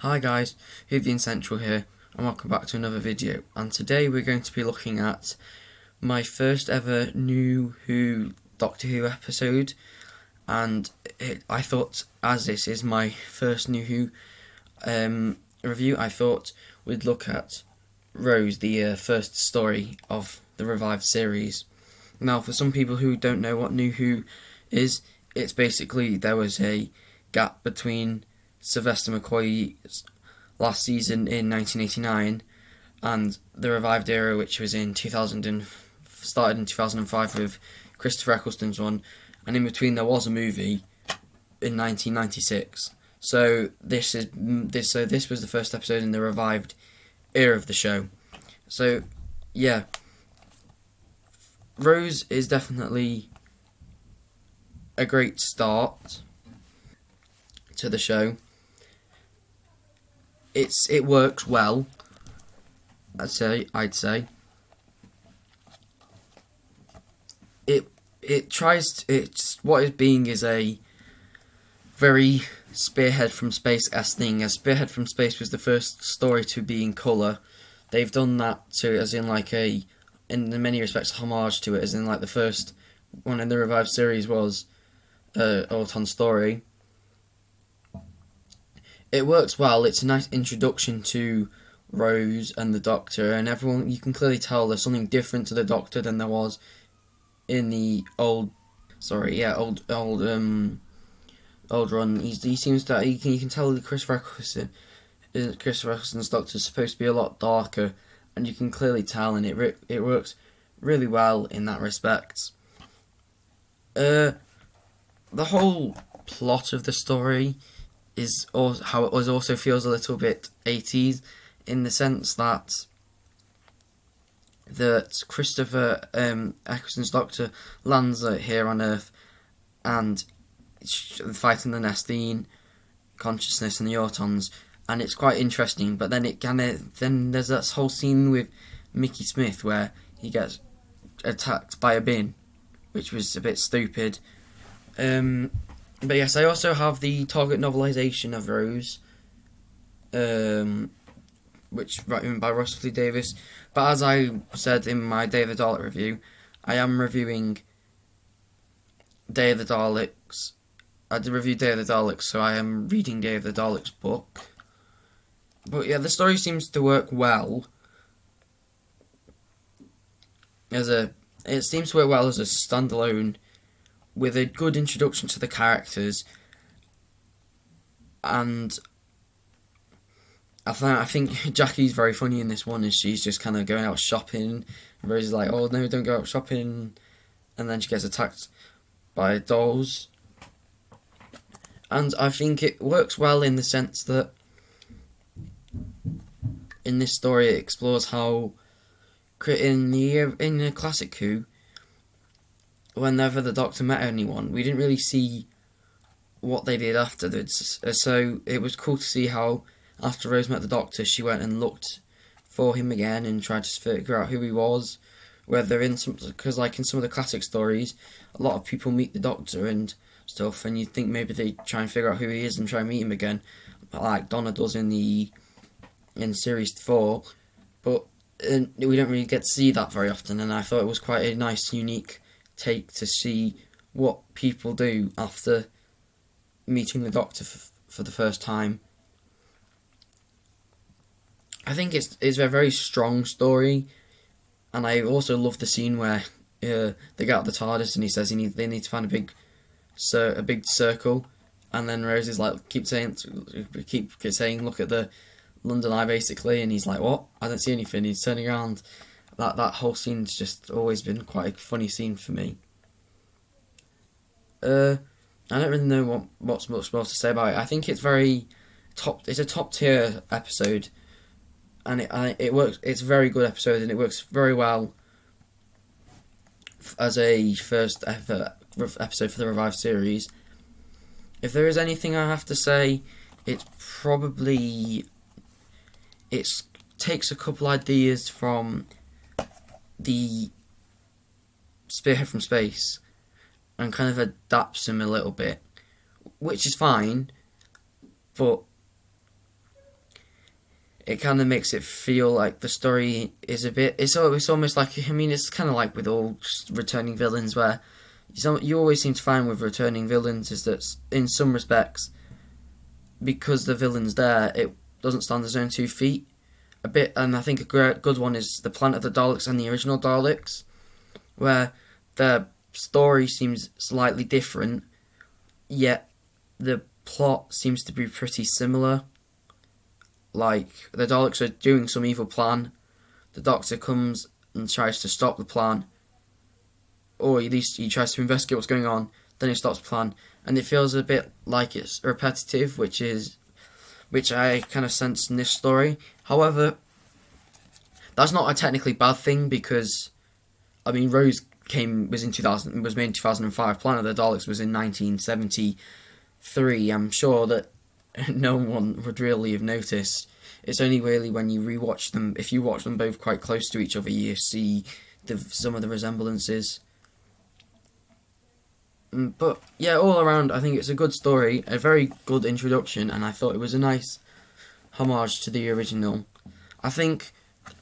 Hi guys, Vivian Central here, and welcome back to another video. And today we're going to be looking at my first ever New Who Doctor Who episode. And I thought, as this is my first New Who review, I thought we'd look at Rose, the first story of the revived series. Now, for some people who don't know what New Who is, it's basically there was a gap between Sylvester McCoy's last season in 1989 and the revived era, which was in 2000 started in 2005 with Christopher Eccleston's one, and in between there was a movie in 1996. So this was the first episode in the revived era of the show. So yeah, Rose is definitely a great start to the show. It works well. I'd say what it's being is a very Spearhead from Space-esque thing. As Spearhead from Space was the first story to be in colour, they've done that to as in like in many respects a homage to it, as in like the first one in the revived series was Auton's story. It works well. It's a nice introduction to Rose and the Doctor, and everyone, you can clearly tell there's something different to the Doctor than there was in the old run. He seems to you can tell that Christopher Eccleston's Doctor is supposed to be a lot darker, and you can clearly tell, and it works really well in that respect. The whole plot of the story is also how it also feels a little bit 80s, in the sense that Christopher Eccleston's Doctor lands here on Earth and fighting the Nestene consciousness and the Autons, and it's quite interesting. But then then there's that whole scene with Mickey Smith where he gets attacked by a bin, which was a bit stupid. But yes, I also have the Target novelisation of Rose, which written by Russell T Davies. But as I said in my Day of the Dalek review, I am reviewing Day of the Daleks. I did review Day of the Daleks, so I am reading Day of the Daleks book. But yeah, the story seems to work well. It seems to work well as a standalone, with a good introduction to the characters, and I think Jackie's very funny in this one, as she's just kind of going out shopping, and Rose is like, "Oh no, don't go out shopping," and then she gets attacked by dolls. And I think it works well in the sense that in this story it explores how in the classic Who, whenever the Doctor met anyone, we didn't really see what they did afterwards. So it was cool to see how after Rose met the Doctor, she went and looked for him again and tried to figure out who he was. Because like in some of the classic stories, a lot of people meet the Doctor and stuff, and you think maybe they try and figure out who he is and try and meet him again, like Donna does in series 4. But we don't really get to see that very often, and I thought it was quite a nice, unique take to see what people do after meeting the Doctor for the first time. I think it's a very strong story, and I also love the scene where they get out the TARDIS and he says they need to find a big circle, and then Rose is like keep saying look at the London Eye basically, and he's like, what? I don't see anything. He's turning around. That whole scene's just always been quite a funny scene for me. I don't really know what's much more to say about it. I think it's it's a top tier episode, and it works. It's a very good episode, and it works very well as a first ever episode for the revived series. If there is anything I have to say, it's probably it takes a couple ideas from the Spearhead from Space and kind of adapts them a little bit, which is fine, but it kind of makes it feel like the story is a bit. It's almost like, I mean, it's kind of like with all returning villains, where you always seem to find with returning villains is that in some respects, because the villain's there, it doesn't stand on its own 2 feet a bit. And I think a good one is the Planet of the Daleks and the original Daleks, where the story seems slightly different, yet the plot seems to be pretty similar. Like, the Daleks are doing some evil plan, the Doctor comes and tries to stop the plan, or at least he tries to investigate what's going on, then he stops the plan, and it feels a bit like it's repetitive, which I kind of sense in this story. However, that's not a technically bad thing, because, I mean, Rose was made in 2005, Planet of the Daleks was in 1973. I'm sure that no one would really have noticed. It's only really when you rewatch them, if you watch them both quite close to each other, you see some of the resemblances. But yeah, all around, I think it's a good story, a very good introduction, and I thought it was a nice homage to the original. I think,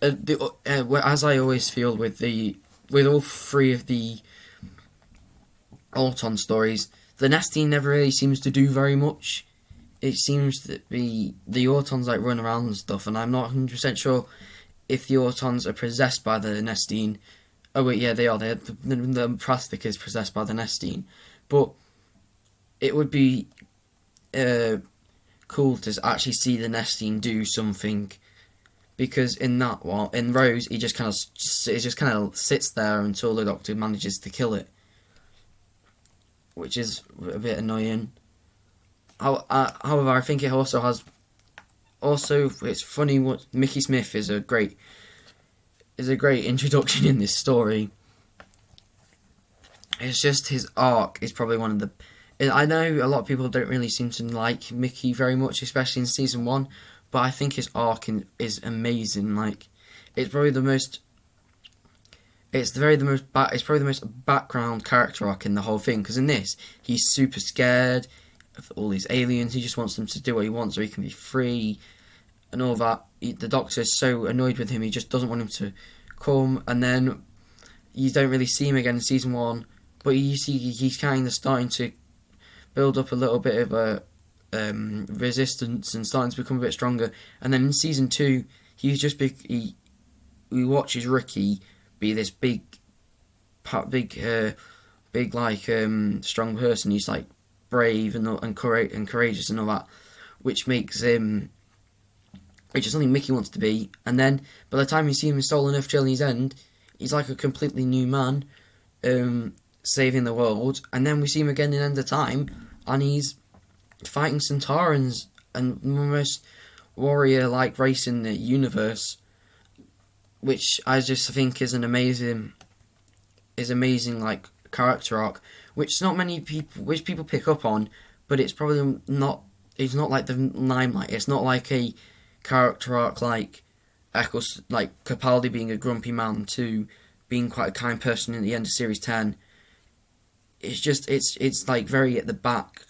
as I always feel with all three of the Auton stories, the Nestine never really seems to do very much. It seems that the Autons like run around and stuff, and I'm not 100% sure if the Autons are possessed by the Nestine. Oh wait, yeah, they are. The plastic is possessed by the Nestine, but it would be cool to actually see the Nestine do something, because in Rose, he just kind of sits there until the Doctor manages to kill it, which is a bit annoying. However, I think it also has. Also, it's funny what Mickey Smith is a great introduction in this story. It's just his arc is probably one of the. I know a lot of people don't really seem to like Mickey very much, especially in season 1, but I think his arc is amazing. Like, it's probably the most. It's probably the most background character arc in the whole thing, because in this he's super scared of all these aliens. He just wants them to do what he wants so he can be free and all that. The Doctor is so annoyed with him, he just doesn't want him to come, and then you don't really see him again in season 1, but you see he's kind of starting to build up a little bit of a resistance and starting to become a bit stronger. And then in season 2, he's just he watches Ricky be this big like strong person. He's like brave and courageous and all that, which makes him, which is something Mickey wants to be. And then by the time you see him in Stolen Earth Journey's End, he's like a completely new man, saving the world. And then we see him again in End of Time, and he's fighting Centaurans and the most warrior-like race in the universe, which I just think is amazing like character arc, which people pick up on, but it's probably not. It's not like the Limelight. It's not like a character arc like Capaldi being a grumpy man to being quite a kind person in the end of series 10. It's just it's like very at the back,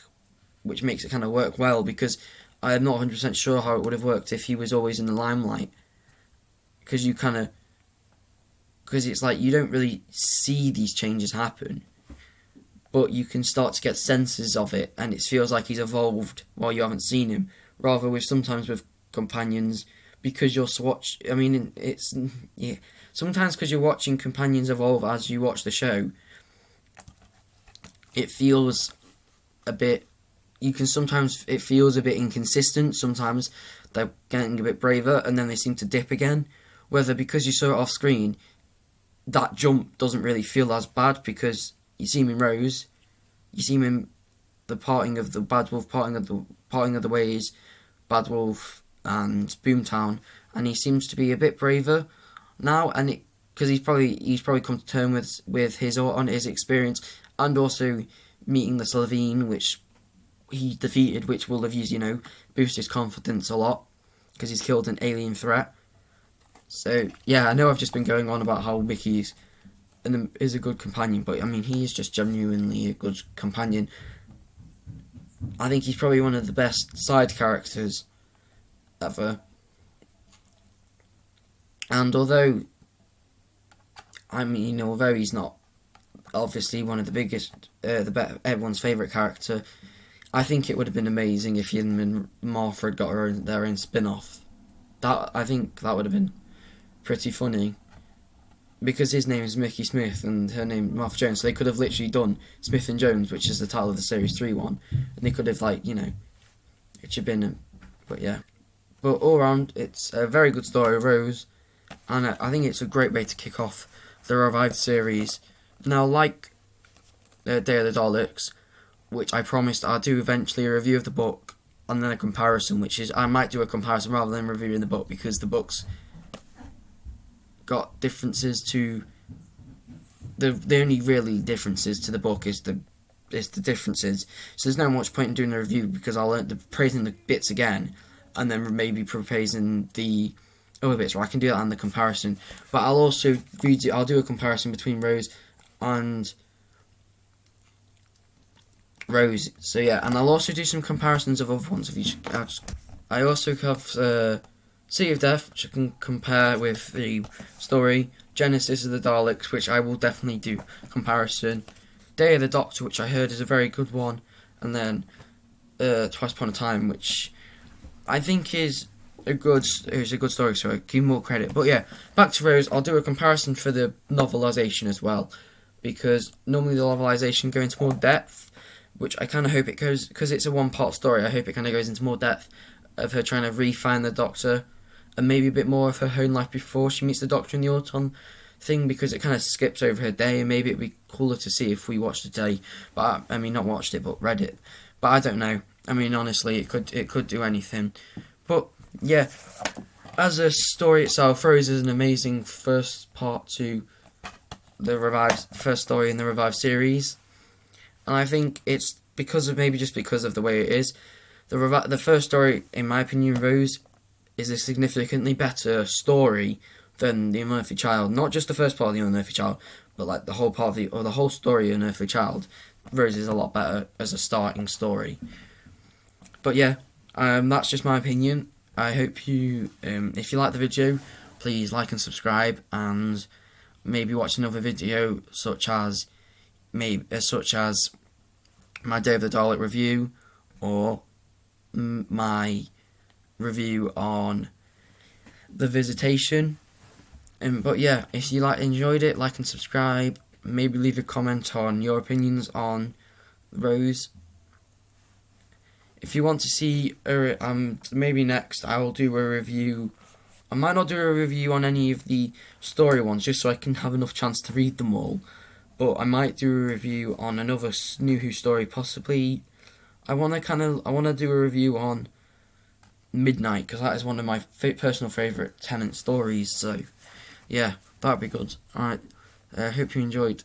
which makes it kind of work well, because I'm not 100% sure how it would have worked if he was always in the limelight, because it's like you don't really see these changes happen, but you can start to get senses of it, and it feels like he's evolved while you haven't seen him, rather with sometimes with companions, because you'll watch. I mean, sometimes because you're watching companions evolve as you watch the show, it feels a bit. It feels a bit inconsistent. Sometimes they're getting a bit braver, and then they seem to dip again. Whether because you saw it off screen, that jump doesn't really feel as bad, because you see him in Rose, you see him in the parting of the Bad Wolf, parting of the ways, Bad Wolf and Boomtown, and he seems to be a bit braver now, and because he's probably come to terms with his experience, and also meeting the Slitheen, which he defeated, which will have used, boost his confidence a lot, because he's killed an alien threat. So yeah, I know I've just been going on about how Mickey is a good companion, but I mean, he is just genuinely a good companion. I think he's probably one of the best side characters ever. And although although he's not obviously one of the biggest, everyone's favourite character, I think it would have been amazing if him and Martha had got their own spin-off. I think that would have been pretty funny, because his name is Mickey Smith and her name Martha Jones, so they could have literally done Smith and Jones, which is the title of the Series 3 one, and they could have, it should have been, but yeah. But all around, it's a very good story, Rose, and I think it's a great way to kick off the revived series. Now, like Day of the Daleks, which I promised I'll do eventually a review of the book, and then a comparison, which is, I might do a comparison rather than reviewing the book, because the book's got differences to the only really differences to the book is the differences. So there's no much point in doing a review, because I'll learn praising the bits again, and then maybe praising the other bits, or I can do that on the comparison. But I'll also I'll do a comparison between Rose and Rose. So yeah, and I'll also do some comparisons of other ones of each. I also have City of Death, which I can compare with the story. Genesis of the Daleks, which I will definitely do comparison. Day of the Doctor, which I heard is a very good one, and then Twice Upon a Time, which I think is a good story, so I give more credit. But yeah, back to Rose. I'll do a comparison for the novelisation as well, because normally the novelisation goes into more depth, which I kind of hope it goes, because it's a one-part story. I hope it kind of goes into more depth of her trying to re-find the Doctor, and maybe a bit more of her home life before she meets the Doctor in the Auton thing, because it kind of skips over her day, and maybe it'd be cooler to see if we watched the day. But I mean, not watched it, but read it. But I don't know. I mean, honestly, it could do anything. But yeah, as a story itself, Rose is an amazing first part to the first story in the revived series, and I think it's because of the way it is. The first story, in my opinion, Rose, is a significantly better story than The Unearthly Child. Not just the first part of The Unearthly Child, but the whole part of the whole story of Unearthly Child. Rose is a lot better as a starting story. But yeah, that's just my opinion. I hope you, if you like the video, please like and subscribe, and maybe watch another video such as my Day of the Dalek review, or my review on The Visitation. But yeah, if you enjoyed it, like and subscribe. Maybe leave a comment on your opinions on Rose. If you want to see maybe next I will do a review. I might not do a review on any of the story ones, just so I can have enough chance to read them all. But I might do a review on another New Who story, possibly. I want to do a review on Midnight, because that is one of my personal favourite Tennant stories. So yeah, that'd be good. Alright, hope you enjoyed.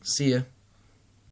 See ya.